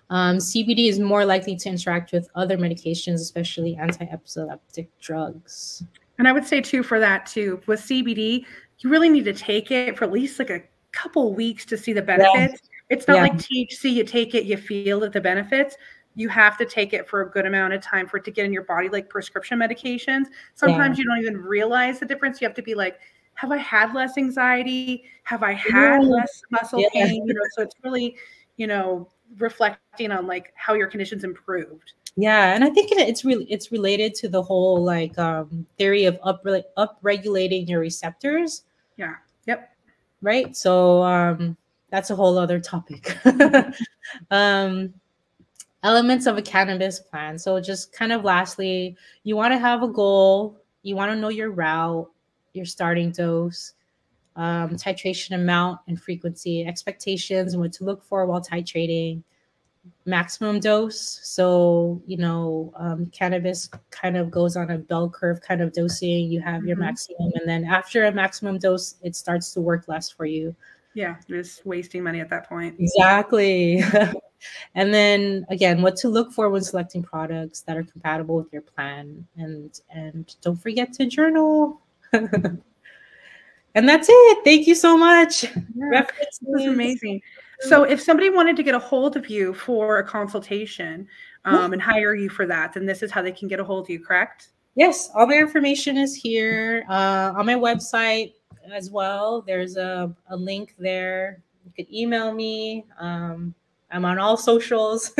[SPEAKER 2] CBD is more likely to interact with other medications, especially anti-epileptic drugs.
[SPEAKER 1] And I would say too, for that too, with CBD, you really need to take it for at least like a couple weeks to see the benefits. It's not like THC, you take it, you feel the benefits. You have to take it for a good amount of time for it to get in your body, like prescription medications. Sometimes you don't even realize the difference. You have to be like, have I had less anxiety? Have I had less muscle pain? So it's really, reflecting on like how your condition's improved.
[SPEAKER 2] Yeah, and I think it's related to the whole like theory of upregulating your receptors.
[SPEAKER 1] Yeah. Yep.
[SPEAKER 2] Right. So that's a whole other topic. Elements of a cannabis plan. So just kind of lastly, you want to have a goal. You want to know your route, your starting dose, titration amount and frequency, expectations and what to look for while titrating, maximum dose. So, cannabis kind of goes on a bell curve kind of dosing. You have your maximum, and then after a maximum dose, it starts to work less for you.
[SPEAKER 1] Yeah, just wasting money at that point.
[SPEAKER 2] Exactly. And then again, what to look for when selecting products that are compatible with your plan, and don't forget to journal. And that's it. Thank you so much.
[SPEAKER 1] Yeah, this is amazing. So if somebody wanted to get a hold of you for a consultation and hire you for that, then this is how they can get a hold of you, correct?
[SPEAKER 2] Yes, all my information is here on my website as well. There's a link there. You could email me. I'm on all socials.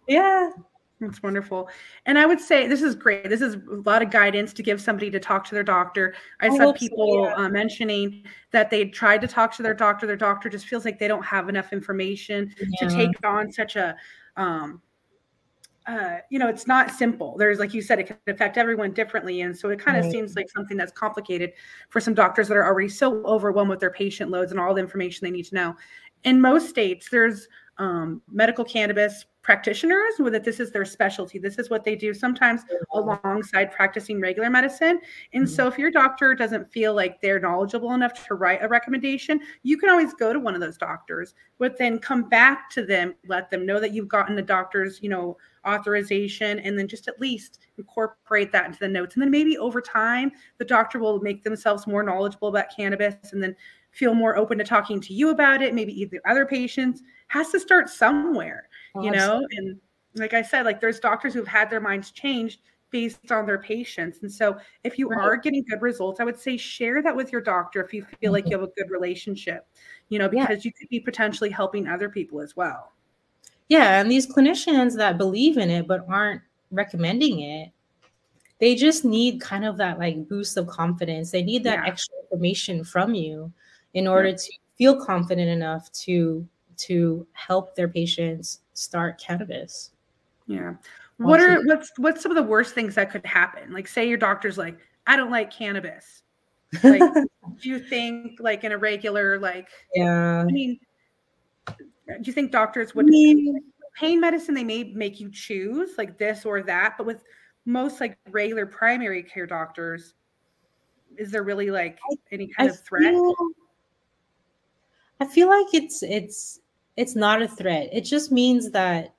[SPEAKER 2] Yeah.
[SPEAKER 1] That's wonderful. And I would say this is great. This is a lot of guidance to give somebody to talk to their doctor. I saw people mentioning that they tried to talk to their doctor. Their doctor just feels like they don't have enough information to take on such a, it's not simple. There's, like you said, it can affect everyone differently. And so it kind of seems like something that's complicated for some doctors that are already so overwhelmed with their patient loads and all the information they need to know. In most states, there's medical cannabis practitioners, with that this is their specialty. This is what they do sometimes alongside practicing regular medicine. And so if your doctor doesn't feel like they're knowledgeable enough to write a recommendation, you can always go to one of those doctors, but then come back to them, let them know that you've gotten the doctor's, authorization, and then just at least incorporate that into the notes. And then maybe over time, the doctor will make themselves more knowledgeable about cannabis and then feel more open to talking to you about it. Maybe either other patients. Has to start somewhere, and like I said, like there's doctors who've had their minds changed based on their patients. And so if you are getting good results, I would say share that with your doctor if you feel like you have a good relationship, because you could be potentially helping other people as well.
[SPEAKER 2] Yeah, and these clinicians that believe in it but aren't recommending it, they just need kind of that like boost of confidence. They need that extra information from you in order to feel confident enough to help their patients start cannabis.
[SPEAKER 1] Yeah. What's some of the worst things that could happen? Like say your doctor's like, I don't like cannabis. Like, do you think like in a regular, like,
[SPEAKER 2] yeah.
[SPEAKER 1] I mean, do you think doctors would pain medicine, they may make you choose like this or that, but with most like regular primary care doctors, is there really like any kind of threat?
[SPEAKER 2] I feel like it's not a threat. It just means that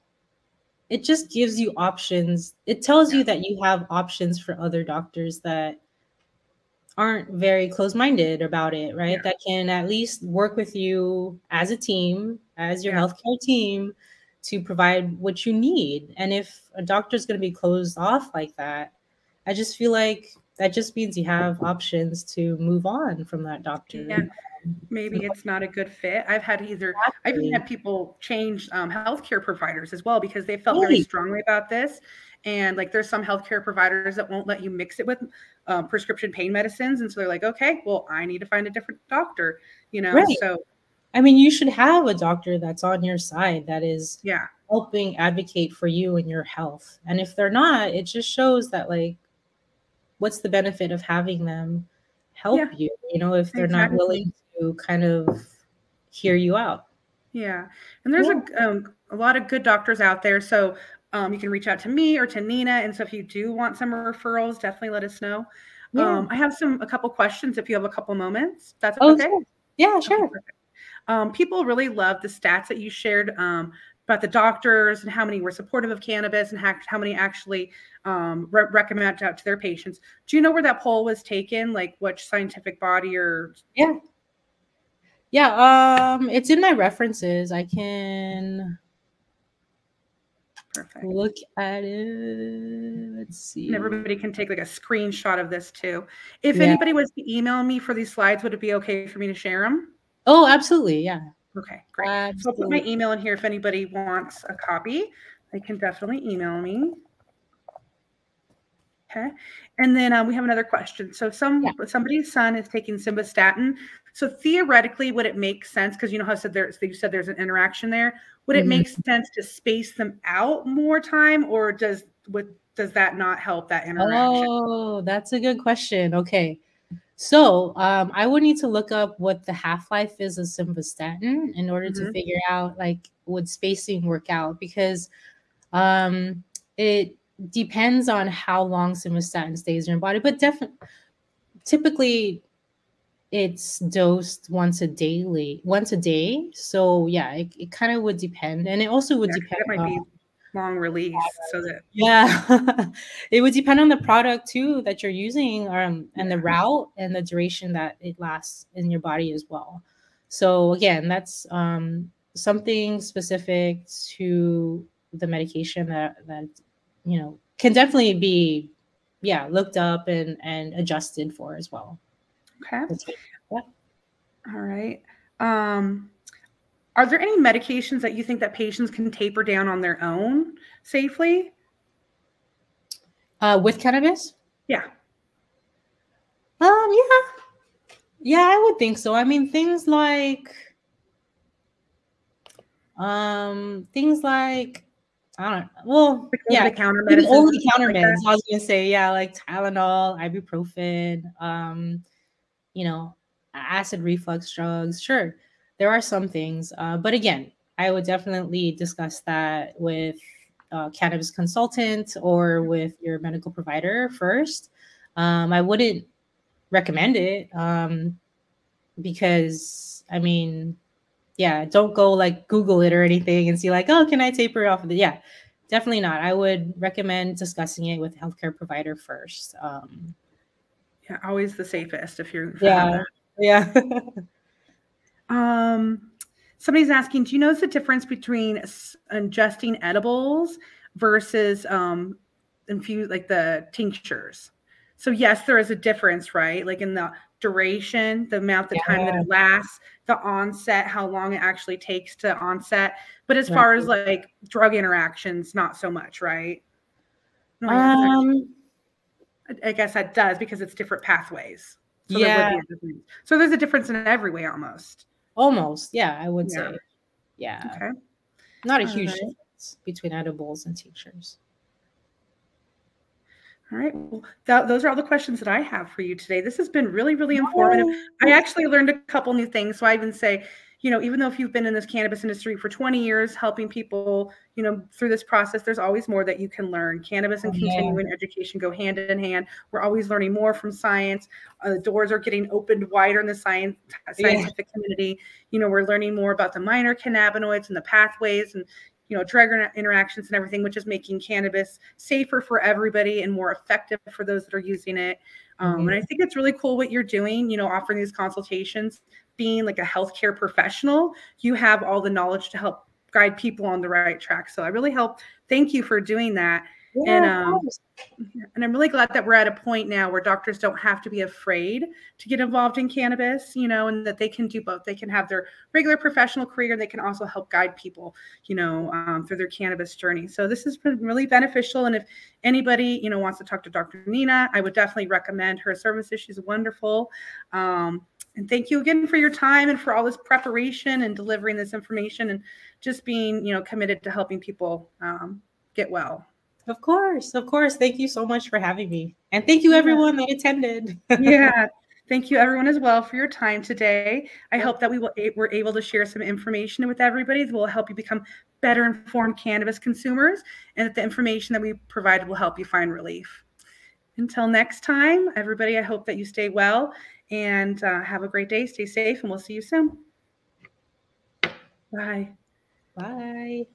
[SPEAKER 2] it just gives you options. It tells you that you have options for other doctors that aren't very close-minded about it, right? That can at least work with you as a team, as your healthcare team, to provide what you need. And if a doctor's going to be closed off like that, I just feel like that just means you have options to move on from that doctor.
[SPEAKER 1] Yeah. Maybe it's not a good fit. I've even had people change healthcare providers as well because they felt very strongly about this. And like there's some healthcare providers that won't let you mix it with prescription pain medicines. And so they're like, okay, well, I need to find a different doctor, So
[SPEAKER 2] I mean, you should have a doctor that's on your side that is helping advocate for you and your health. And if they're not, it just shows that like, what's the benefit of having them help you, if they're not willing to kind of hear you out.
[SPEAKER 1] Yeah. And there's a lot of good doctors out there. So you can reach out to me or to Nina. And so if you do want some referrals, definitely let us know. I have a couple questions if you have a couple moments. That's okay?
[SPEAKER 2] Sure. Yeah, sure.
[SPEAKER 1] Okay, people really love the stats that you shared about the doctors and how many were supportive of cannabis and how many actually recommend it out to their patients. Do you know where that poll was taken? Like which scientific body or?
[SPEAKER 2] Yeah, it's in my references. I can look at it. Let's see.
[SPEAKER 1] And everybody can take like a screenshot of this too. If anybody was to email me for these slides, would it be okay for me to share them?
[SPEAKER 2] Oh, absolutely. Yeah.
[SPEAKER 1] Okay, great. Absolutely. So I'll put my email in here if anybody wants a copy. They can definitely email me. Okay. And then we have another question. So somebody's son is taking simvastatin. So theoretically, would it make sense? Because you know how you said there's an interaction there. Would it make sense to space them out more time, or does that not help that interaction?
[SPEAKER 2] Oh, that's a good question. Okay. So I would need to look up what the half-life is of simvastatin in order to figure out like would spacing work out, because it depends on how long simvastatin stays in your body, but typically it's dosed once a day. So yeah, it kind of would depend, and it also would depend.
[SPEAKER 1] It might be long release, so that
[SPEAKER 2] it would depend on the product too that you're using, and the route and the duration that it lasts in your body as well. So again, that's something specific to the medication that can definitely be looked up and adjusted for as well.
[SPEAKER 1] Okay. Yeah. All right. Are there any medications that you think that patients can taper down on their own safely?
[SPEAKER 2] With cannabis?
[SPEAKER 1] Yeah.
[SPEAKER 2] Yeah, I would think so. I mean, things like I don't know. Well,
[SPEAKER 1] over-the-counter medicines.
[SPEAKER 2] Over-the-counter meds. I was gonna say, like Tylenol, ibuprofen, acid reflux drugs. Sure, there are some things, but again, I would definitely discuss that with a cannabis consultant or with your medical provider first. I wouldn't recommend it because, I mean, yeah, don't go like Google it or anything and see like, oh, can I taper off of it? Yeah, definitely not. I would recommend discussing it with a healthcare provider first.
[SPEAKER 1] Yeah, always the safest if you have
[SPEAKER 2] Yeah,
[SPEAKER 1] that.
[SPEAKER 2] yeah.
[SPEAKER 1] Somebody's asking, do you notice the difference between ingesting edibles versus infused, like the tinctures? So yes, there is a difference, right? Like in the duration, the amount, the time that
[SPEAKER 2] Yeah,
[SPEAKER 1] it lasts, the onset, how long it actually takes to onset. But as
[SPEAKER 2] right.
[SPEAKER 1] far as like drug interactions, not so much, right? No, yes,
[SPEAKER 2] Um,
[SPEAKER 1] I guess that does because it's different pathways. So there would
[SPEAKER 2] yeah,
[SPEAKER 1] be a difference. So there's a difference in every way almost.
[SPEAKER 2] almost. Yeah, I would
[SPEAKER 1] Yeah.
[SPEAKER 2] say. Yeah,
[SPEAKER 1] Okay.
[SPEAKER 2] not a
[SPEAKER 1] All
[SPEAKER 2] huge
[SPEAKER 1] right.
[SPEAKER 2] difference between edibles and tinctures.
[SPEAKER 1] All right. Well, those are all the questions that I have for you today. This has been really, really informative. I
[SPEAKER 2] Nice.
[SPEAKER 1] actually learned a couple new things. So I even say, even though if you've been in this cannabis industry for 20 years, helping people, through this process, there's always more that you can learn. Cannabis and
[SPEAKER 2] Oh, yeah.
[SPEAKER 1] continuing education go hand in hand. We're always learning more from science. The doors are getting opened wider in the
[SPEAKER 2] Yeah.
[SPEAKER 1] scientific community. We're learning more about the minor cannabinoids and the pathways and drug interactions and everything, which is making cannabis safer for everybody and more effective for those that are using it. And I
[SPEAKER 2] Mhm.
[SPEAKER 1] think it's really cool what you're doing, offering these consultations, being like a healthcare professional. You have all the knowledge to help guide people on the right track. So I really thank you for doing that. And
[SPEAKER 2] Yeah, of course.
[SPEAKER 1] I'm really glad that we're at a point now where doctors don't have to be afraid to get involved in cannabis, and that they can do both. They can have their regular professional career and they can also help guide people, through their cannabis journey. So this has been really beneficial. And if anybody, wants to talk to Dr. Nina, I would definitely recommend her services. She's wonderful. And thank you again for your time and for all this preparation and delivering this information and just being, committed to helping people get well.
[SPEAKER 2] Of course. Of course. Thank you so much for having me. And thank you
[SPEAKER 1] Yeah.
[SPEAKER 2] everyone that attended.
[SPEAKER 1] Yeah. Thank you, everyone, as well, for your time today. I
[SPEAKER 2] Yep.
[SPEAKER 1] hope that we're able to share some information with everybody that will help you become better informed cannabis consumers, and that the information that we provided will help you find relief. Until next time, everybody, I hope that you stay well and have a great day. Stay safe, and we'll see you soon. Bye.
[SPEAKER 2] Bye.